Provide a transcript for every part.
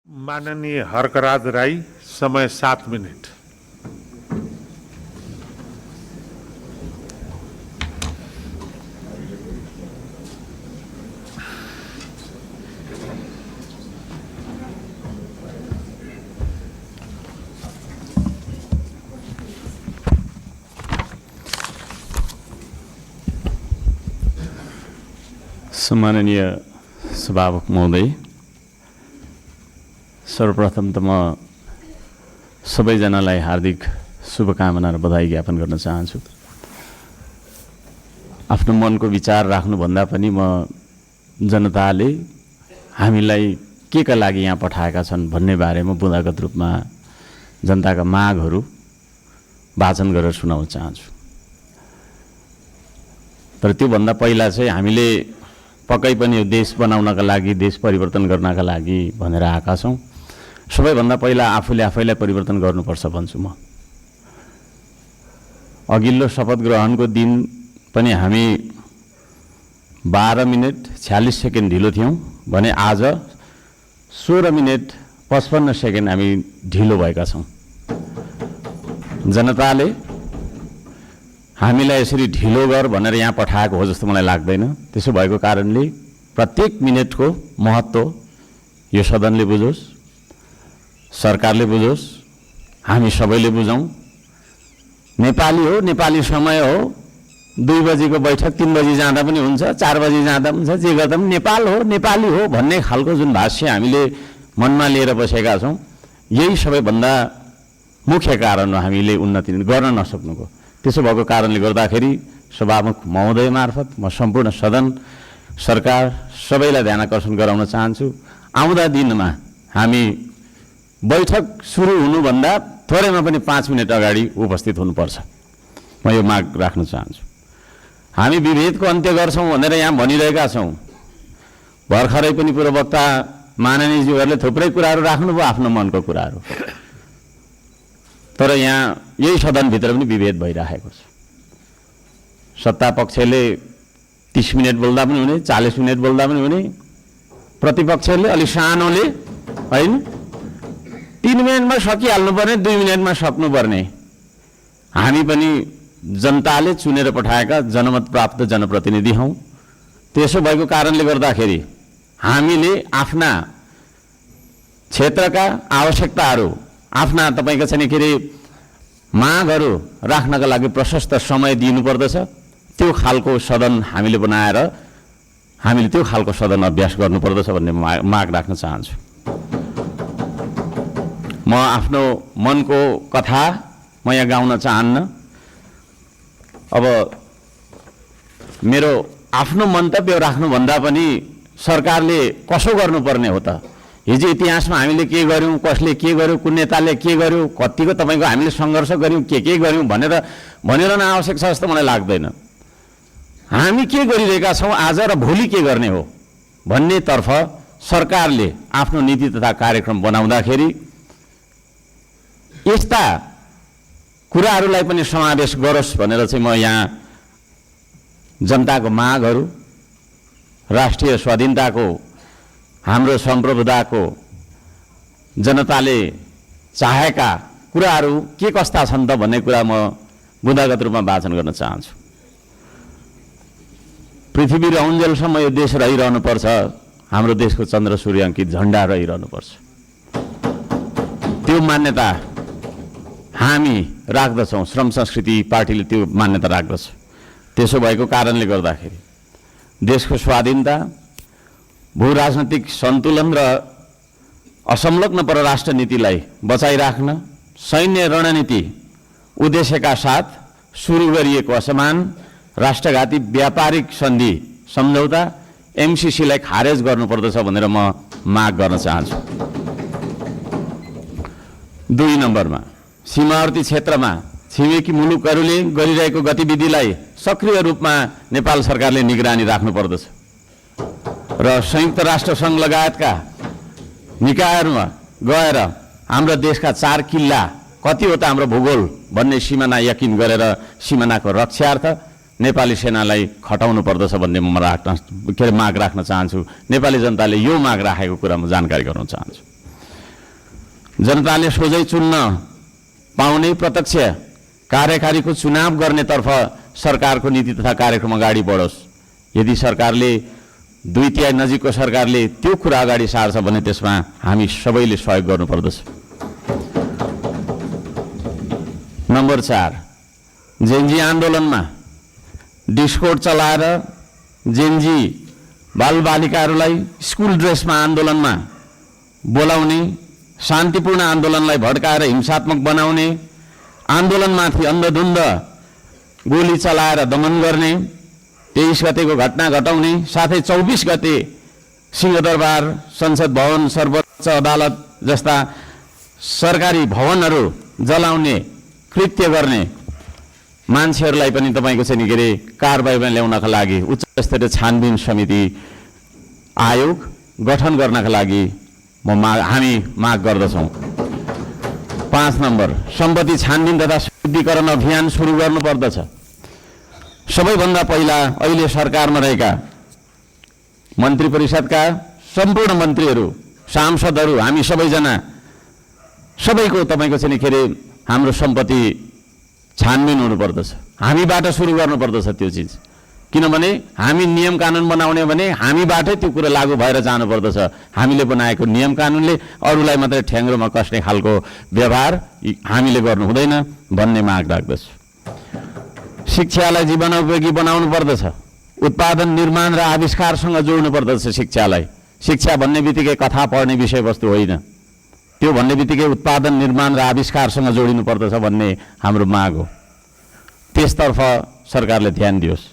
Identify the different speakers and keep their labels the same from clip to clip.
Speaker 1: माननीय हर्कराज राई, समय 7 मिनट।
Speaker 2: सम्माननीय सभामुख महोदय, सर्वप्रथम त म सबैजनालाई हार्दिक शुभकामना र बधाई ज्ञापन गर्न चाहन्छु। आफ्नो मनको विचार राख्नुभन्दा पनि म जनताले हामीलाई के का लागि यहाँ पठाएका छन् भन्ने बारेमा बुँदागत रूपमा जनताका मागहरू वाचन गरेर सुनाउन चाहन्छु। तर त्योभन्दा पहिला चाहिँ हामीले पक्कै पनि यो देश बनाउनका लागि, देश परिवर्तन गर्नका लागि भनेर आएका छौँ। सबैभन्दा पहिला आफूले आफैलाई परिवर्तन गर्नुपर्छ भन्छु म। अघिल्लो शपथ ग्रहणको दिन पनि हामी 12 मिनेट 46 सेकेन्ड ढिलो थियौँ भने आज 16 मिनेट 55 सेकेन्ड हामी ढिलो भएका छौँ। जनताले हामीलाई यसरी ढिलो गर भनेर यहाँ पठाएको हो जस्तो मलाई लाग्दैन। त्यसो भएको कारणले प्रत्येक मिनेटको महत्त्व यो सदनले बुझोस्, सरकारले बुझोस्, हामी सबैले बुझौँ। नेपाली हो, नेपाली समय हो। 2 बजेको बैठक 3 बजी जाँदा पनि हुन्छ, 4 बजी जाँदा पनि हुन्छ, जे गर्दा पनि नेपाल हो, नेपाली हो भन्ने खालको जुन भाष्य हामीले मनमा लिएर बसेका छौँ, यही सबैभन्दा मुख्य कारण हो हामीले उन्नति गर्न नसक्नुको। त्यसो भएको कारणले गर्दाखेरि सभामुख महोदय मार्फत म सम्पूर्ण सदन, सरकार सबैलाई ध्यान आकर्षण गराउन चाहन्छु। आउँदा दिनमा हामी बैठक सुरु हुनुभन्दा थोरैमा पनि 5 मिनट अगाडि उपस्थित हुनुपर्छ, म यो माग राख्न चाहन्छु। हामी विभेदको अन्त्य गर्छौँ भनेर यहाँ भनिरहेका छौँ। भर्खरै पनि पूर्ववक्ता माननीयज्यूहरूले थुप्रै कुराहरू राख्नुभयो, आफ्नो मनको कुराहरू। तर यहाँ यही सदनभित्र पनि विभेद भइरहेको छ। सत्ता पक्षले 30 मिनट बोल्दा पनि हुने, 40 मिनट बोल्दा पनि हुने, प्रतिपक्षले अलि सानोले होइन 3 मिनटमा सकिहाल्नुपर्ने, 2 मिनटमा सक्नुपर्ने। हामी पनि जनताले चुनेर पठाएका जनमत प्राप्त जनप्रतिनिधि हौँ। त्यसो भएको कारणले गर्दाखेरि हामीले आफ्ना क्षेत्रका आवश्यकताहरू, आफ्ना तपाईँको चाहिँ के अरे मागहरू राख्नका लागि प्रशस्त समय दिनुपर्दछ। त्यो खालको सदन हामीले बनाएर हामीले त्यो खालको सदन अभ्यास गर्नुपर्दछ भन्ने माग राख्न चाहन्छु। म आफ्नो मनको कथा म यहाँ गाउन चाहन्न। अब मेरो आफ्नो मन्तव्य राख्नुभन्दा पनि सरकारले कसो गर्नुपर्ने हो त? हिजो इतिहासमा हामीले के गर्यौँ, कसले के गर्यो, कुन नेताले के गर्यो, कतिको तपाईँको हामीले सङ्घर्ष गर्यौँ, के गर्यौँ भनेर आवश्यक छ जस्तो मलाई लाग्दैन। हामी के गरिरहेका छौँ आज र भोलि के गर्ने हो भन्नेतर्फ सरकारले आफ्नो नीति तथा कार्यक्रम बनाउँदाखेरि यस्ता कुराहरूलाई पनि समावेश गरोस् भनेर चाहिँ म यहाँ जनताको मागहरू, राष्ट्रिय स्वाधीनताको, हाम्रो सम्प्रभुताको, जनताले चाहेका कुराहरू के कस्ता छन् त भन्ने कुरा म बुँदागत रूपमा वाचन गर्न चाहन्छु। पृथ्वी रहन्जेलसम्म यो देश रहिरहनुपर्छ, हाम्रो देशको चन्द्र सूर्य अङ्कित झन्डा रहिरहनुपर्छ। त्यो मान्यता हामी राख्दछौँ, श्रम संस्कृति पार्टीले त्यो मान्यता राख्दछ। त्यसो भएको कारणले गर्दाखेरि देशको स्वाधीनता, भू राजनैतिक सन्तुलन र असंलग्न परराष्ट्र नीतिलाई बचाइराख्न सैन्य रणनीति उद्देश्यका साथ सुरु गरिएको असमान राष्ट्रघाती व्यापारिक सन्धि सम्झौता एमसिसीलाई खारेज गर्नुपर्दछ भनेर म माग गर्न चाहन्छु। 2 नम्बरमा सीमावर्ती क्षेत्रमा छिमेकी मुलुकहरूले गरिरहेको गतिविधिलाई सक्रिय रूपमा नेपाल सरकारले निगरानी राख्नुपर्दछ र संयुक्त राष्ट्र सङ्घ लगायतका निकायहरूमा गएर हाम्रो देशका 4 किल्ला कति हो त हाम्रो भूगोल भन्ने सिमाना यकिन गरेर सिमानाको रक्षार्थ नेपाली सेनालाई खटाउनु पर्दछ भन्ने म माग राख्न चाहन्छु। नेपाली जनताले यो माग राखेको कुरा म जानकारी गराउन चाहन्छु। जनताले सोझै चुन्न पाउने प्रत्यक्ष कार्यकारीको चुनाव गर्नेतर्फ सरकारको नीति तथा कार्यक्रम अगाडि बढोस्। यदि सरकारले 2/3 नजिकको सरकारले त्यो कुरा अगाडि सार्छ भने त्यसमा हामी सबैले सहयोग गर्नुपर्दछ। नम्बर 4, जेनजी आन्दोलनमा डिस्कोड चलाएर जेनजी बालबालिकाहरूलाई स्कुल ड्रेसमा आन्दोलनमा बोलाउने, शान्तिपूर्ण आन्दोलनलाई भड्काएर हिंसात्मक बनाउने, आन्दोलनमाथि अन्धधुन्ध गोली चलाएर दमन गर्ने, 23 गतेको घटना घटाउने, साथै 24 गते सिंहदरबार, संसद भवन, सर्वोच्च अदालत जस्ता सरकारी भवनहरू जलाउने कृत्य गर्ने मान्छेहरूलाई पनि तपाईँको चाहिँ के अरे कारबाहीमा ल्याउनका लागि उच्च स्तरीय छानबिन समिति आयोग गठन गर्नका लागि हामी माग गर्दछौँ। 5 नम्बर, सम्पत्ति छानबिन तथा शुद्धिकरण अभियान सुरु गर्नुपर्दछ। सबैभन्दा पहिला अहिले सरकारमा रहेका मन्त्री परिषदका सम्पूर्ण मन्त्रीहरू, सांसदहरू, हामी सबैजना सबैको तपाईँको चाहिँ के अरे हाम्रो सम्पत्ति छानबिन हुनुपर्दछ। हामीबाट सुरु गर्नुपर्दछ त्यो चिज, किनभने हामी नियम कानुन बनाउने भने हामीबाटै त्यो कुरा लागू भएर जानुपर्दछ। हामीले बनाएको नियम कानुनले अरूलाई मात्रै ठ्याङ्ग्रोमा कस्ने खालको व्यवहार हामीले गर्नु हुँदैन भन्ने माग राख्दछु। शिक्षालाई जीवनोपयोगी बनाउनु पर्दछ। उत्पादन, निर्माण र आविष्कारसँग जोड्नु पर्दछ शिक्षालाई। शिक्षा भन्ने बित्तिकै कथा पढ्ने विषयवस्तु होइन, त्यो भन्ने बित्तिकै उत्पादन, निर्माण र आविष्कारसँग जोडिनु पर्दछ भन्ने हाम्रो माग हो। त्यसतर्फ सरकारले ध्यान दियोस्।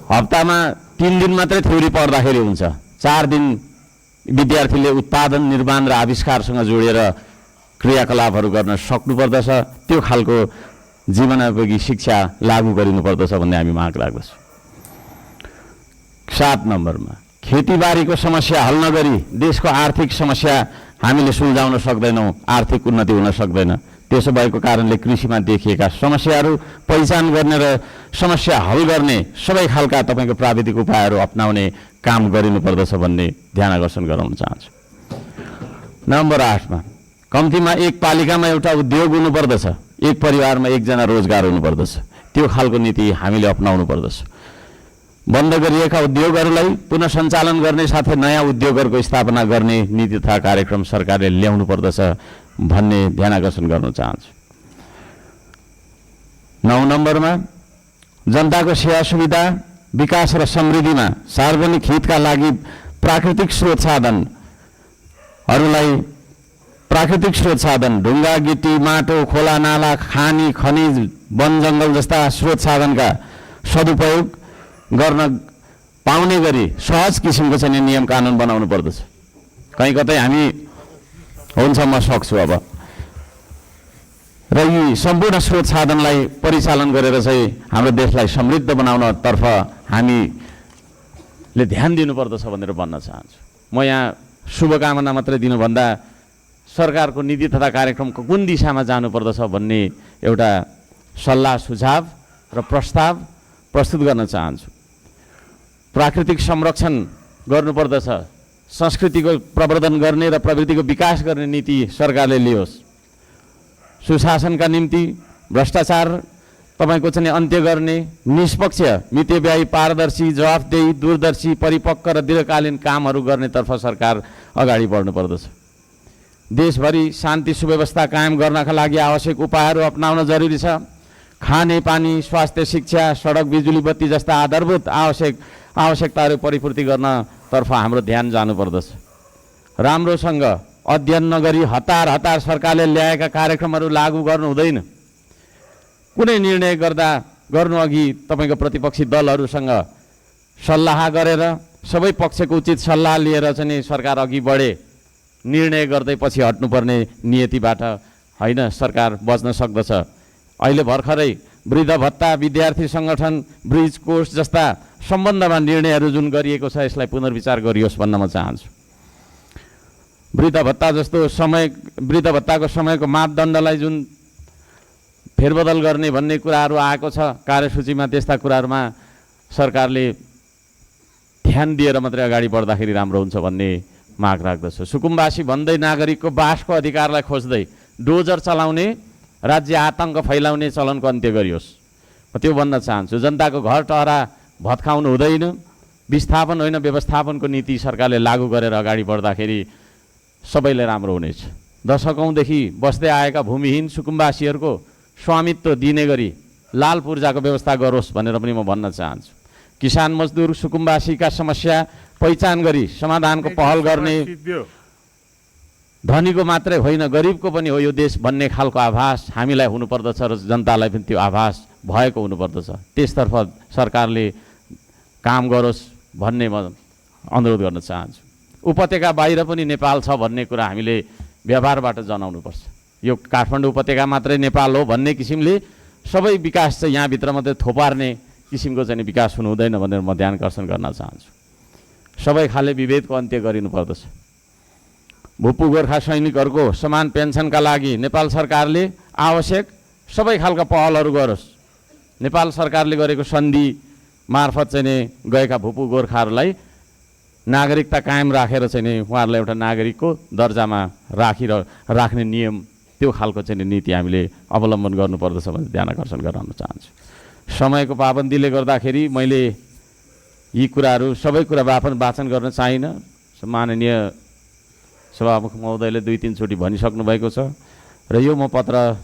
Speaker 2: हप्तामा 3 दिन मात्रै थ्योरी पढ्दाखेरि हुन्छ, 4 दिन विद्यार्थीले उत्पादन, निर्माण र आविष्कारसँग जोडेर क्रियाकलापहरू गर्न सक्नुपर्दछ। त्यो खालको जीवनोपयोगी शिक्षा लागू गरिनुपर्दछ भन्ने हामी माग राख्दछौँ। 7 नम्बरमा, खेतीबारीको समस्या हल नगरी देशको आर्थिक समस्या हामीले सुल्झाउन सक्दैनौँ, आर्थिक उन्नति हुन सक्दैन। त्यसो भएको कारणले कृषिमा देखिएका समस्याहरू पहिचान गर्ने र समस्या हल गर्ने सबै खालका तपाईँको प्राविधिक उपायहरू अपनाउने काम गरिनुपर्दछ भन्ने ध्यान आकर्षण गराउन चाहन्छु। नम्बर 8मा, कम्तीमा एक पालिकामा एउटा उद्योग हुनुपर्दछ, एक परिवारमा एकजना रोजगार हुनुपर्दछ। त्यो खालको नीति हामीले अपनाउनु पर्दछ। बन्द गरिएका उद्योगहरूलाई पुनः सञ्चालन गर्ने साथै नयाँ उद्योगहरूको स्थापना गर्ने नीति तथा कार्यक्रम सरकारले ल्याउनु पर्दछ भन्ने ध्यान आकर्षण गर्न चाहन्छु। 9 नम्बरमा, जनताको सेवा सुविधा, विकास र समृद्धिमा सार्वजनिक हितका लागि प्राकृतिक स्रोत साधन ढुङ्गा, गिटी, माटो, खोला, नाला, खानी, खनिज, वन जङ्गल जस्ता स्रोत साधनका सदुपयोग गर्न पाउने गरी सहज किसिमको चाहिँ नियम कानुन बनाउनु पर्दछ। कहीँ कतै हामी हुन्छ म सक्छु अब र यी सम्पूर्ण स्रोत साधनलाई परिचालन गरेर चाहिँ हाम्रो देशलाई समृद्ध बनाउनतर्फ हामीले ध्यान दिनुपर्दछ भनेर भन्न चाहन्छु। म यहाँ शुभकामना मात्रै दिनुभन्दा सरकारको नीति तथा कार्यक्रमको कुन दिशामा जानुपर्दछ भन्ने एउटा सल्लाह सुझाव र प्रस्ताव प्रस्तुत गर्न चाहन्छु। प्राकृतिक संरक्षण गर्नुपर्दछ, संस्कृतिको प्रवर्धन गर्ने र प्रवृत्तिको विकास गर्ने नीति सरकारले लियोस्। सुशासनका निम्ति भ्रष्टाचार तपाईँको चाहिँ अन्त्य गर्ने, निष्पक्ष, मितव्ययी, पारदर्शी, जवाफदेही, दूरदर्शी, परिपक्व र दीर्घकालीन कामहरू गर्नेतर्फ सरकार अगाडि बढ्नुपर्दछ। देशभरि शान्ति सुव्यवस्था कायम गर्नका लागि आवश्यक उपायहरू अपनाउन जरुरी छ। खाने पानी, स्वास्थ्य, शिक्षा, सडक, बिजुली बत्ती जस्ता आधारभूत आवश्यकताहरू परिपूर्ति गर्नतर्फ हाम्रो ध्यान जानुपर्दछ। राम्रोसँग अध्ययन नगरी हतार सरकारले ल्याएका कार्यक्रमहरू लागू गर्नु हुँदैन। कुनै निर्णय गर्नु अघि तपाईँको प्रतिपक्षी दलहरूसँग सल्लाह गरेर सबै पक्षको उचित सल्लाह लिएर चाहिँ सरकार अघि बढे। निर्णय गर्दै पछि हट्नुपर्ने नियतिबाट होइन, सरकार बच्न सक्दछ। अहिले भर्खरै वृद्ध भत्ता, विद्यार्थी सङ्गठन, ब्रिज कोर्स जस्ता सम्बन्धमा निर्णयहरू जुन गरिएको छ यसलाई पुनर्विचार गरियोस् भन्न म चाहन्छु। वृद्ध भत्ताको समयको मापदण्डलाई जुन फेरबदल गर्ने भन्ने कुराहरू आएको छ कार्यसूचीमा, त्यस्ता कुराहरूमा सरकारले ध्यान दिएर मात्रै अगाडि बढ्दाखेरि राम्रो हुन्छ भन्ने माग राख्दछु। सुकुम्बासी भन्दै नागरिकको बासको अधिकारलाई खोज्दै डोजर चलाउने, राज्य आतङ्क फैलाउने चलनको अन्त्य गरियोस्। म त्यो भन्न चाहन्छु। जनताको घर टहरा भत्काउनु हुँदैन। विस्थापन होइन व्यवस्थापनको नीति सरकारले लागू गरेर अगाडि बढ्दाखेरि सबैलाई राम्रो हुनेछ। दशकौँदेखि बस्दै आएका भूमिहीन सुकुम्बासीहरूको स्वामित्व दिने गरी लाल पूर्जाको व्यवस्था गरोस् भनेर पनि म भन्न चाहन्छु। किसान मजदुर सुकुम्बासीका समस्या पहिचान गरी समाधानको पहल गर्ने, धनीको मात्रै होइन गरिबको पनि हो यो देश भन्ने खालको आभास हामीलाई हुनुपर्दछ र जनतालाई पनि त्यो आभास भएको हुनुपर्दछ। त्यसतर्फ सरकारले काम गरोस् भन्ने म अनुरोध गर्न चाहन्छु। उपत्यका बाहिर पनि नेपाल छ भन्ने कुरा हामीले व्यवहारबाट जनाउनुपर्छ। यो काठमाडौँ उपत्यका मात्रै नेपाल हो भन्ने किसिमले सबै विकास चाहिँ यहाँभित्र मात्रै थोपार्ने किसिमको चाहिँ विकास हुनु हुँदैन भनेर म ध्यानकर्षण गर्न चाहन्छु। सबै खाले विभेदको अन्त्य गरिनुपर्दछ। भूपू गोर्खा सैनिकहरूको समान पेन्सनका लागि नेपाल सरकारले आवश्यक सबै खालका पहलहरू गरोस्। नेपाल सरकारले गरेको सन्धि मार्फत चाहिँ नि गएका भूपू गोर्खाहरूलाई नागरिकता कायम राखेर चाहिँ नि उहाँहरूलाई एउटा नागरिकको दर्जामा राख्ने नियम त्यो खालको चाहिँ नीति हामीले अवलम्बन गर्नुपर्दछ भनेर ध्यान आकर्षण गराउन चाहन्छु। समयको पाबन्दीले गर्दाखेरि मैले यी कुराहरू सबै कुरा वाचन गर्न चाहिनँ। माननीय सभामुख महोदयले 2-3 चोटि भनिसक्नु भएको छ र यो म पत्र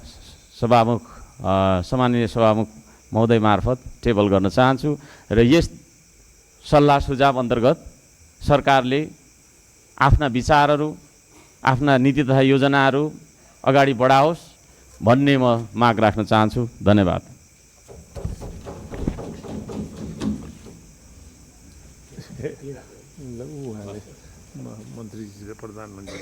Speaker 2: सम्माननीय सभामुख महोदय मार्फत टेबल गर्न चाहन्छु र यस सल्लाह सुझाव अन्तर्गत सरकारले आफ्ना विचारहरू, आफ्ना नीति तथा योजनाहरू अगाडि बढाओस् भन्ने म माग राख्न चाहन्छु। धन्यवाद।
Speaker 1: मन्त्रीजी प्रधानमन्त्री